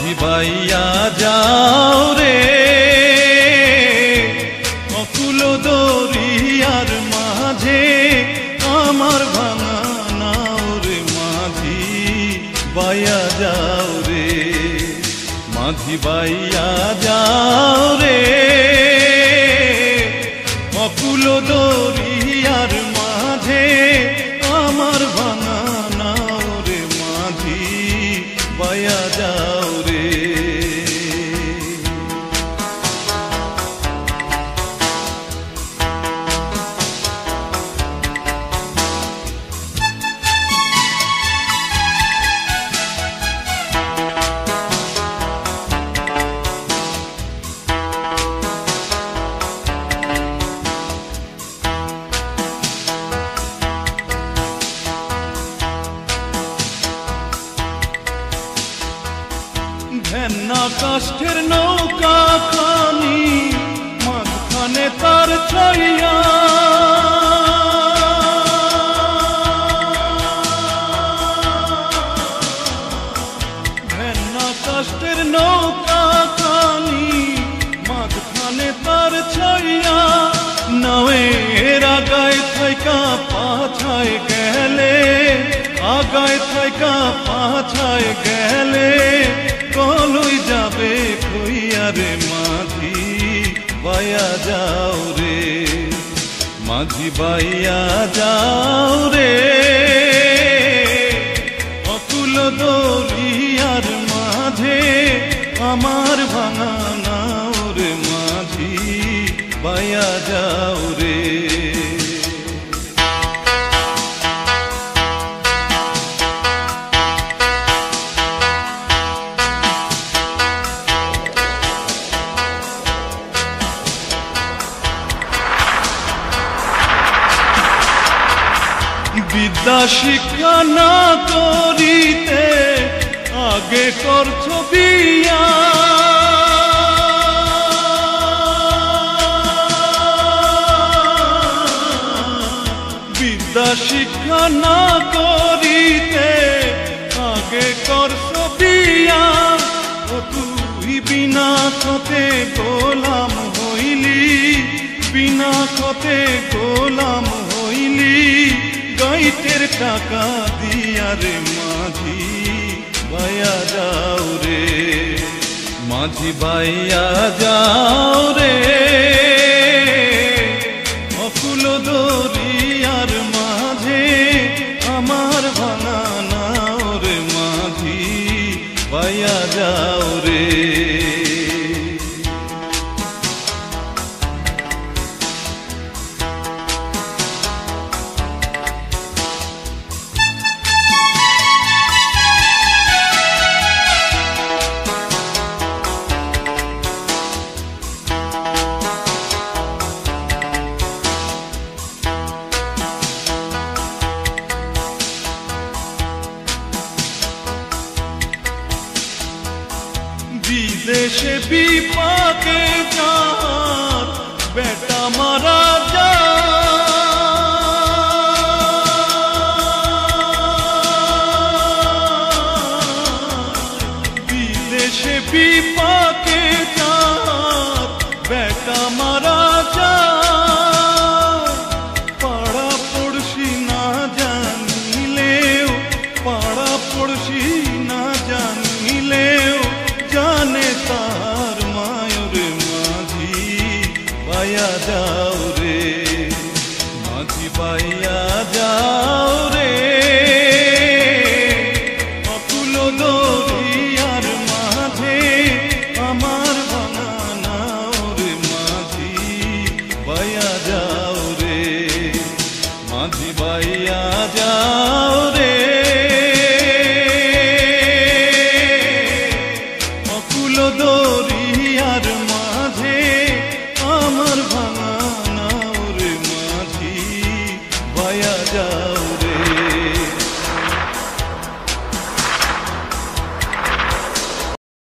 মাঝি বাইয়া যাও রে অকুল দরিয়ার মাঝে আমার ভাঙা নাও রে মাঝি বাইয়া যাও রে মাঝি বাইয়া যাও রে অকুল দরিয়ার মাঝে আমার ভাঙা নাও রে মাঝি বাইয়া যাও রে ভেন্না কাষ্ঠের নৌকা খানি মাঝখানে তার ছাইয়া ভেন্না কাষ্ঠের নৌকা খানি মাঝখানে তার ছাইয়া নাওয়ের আগায় থাইকা পাছায় গেলে আগায় থাইকা পাছায় গেলে কলই যাবে কইয়া রে মাঝি বাইয়া যাও রে মাঝি বাইয়া যাও রে অকুল দরিয়ার মাঝে আমার ভাঙা নাও রে মাঝি বাইয়া যাও রে বিদ্যা শিক্ষা না করিতে আগে করছো বিয়া বিদ্যা শিক্ষা না করিতে আগে করছো বিয়া ও তুই বিনা খতে গোলাম হইলি বিনা খতে গোলাম হইলি গাইতের টাকা দিয়া রে মাঝি বাইয়া যাও রে মাঝি বাইয়া যাও রে অকুল দরিয়ার মাঝে আমার ভাঙা নাও রে মাঝি বাইয়া যাও রে বিদেশে বিপাকে যার বেটা মারা যায় বিদেশে বিপাকে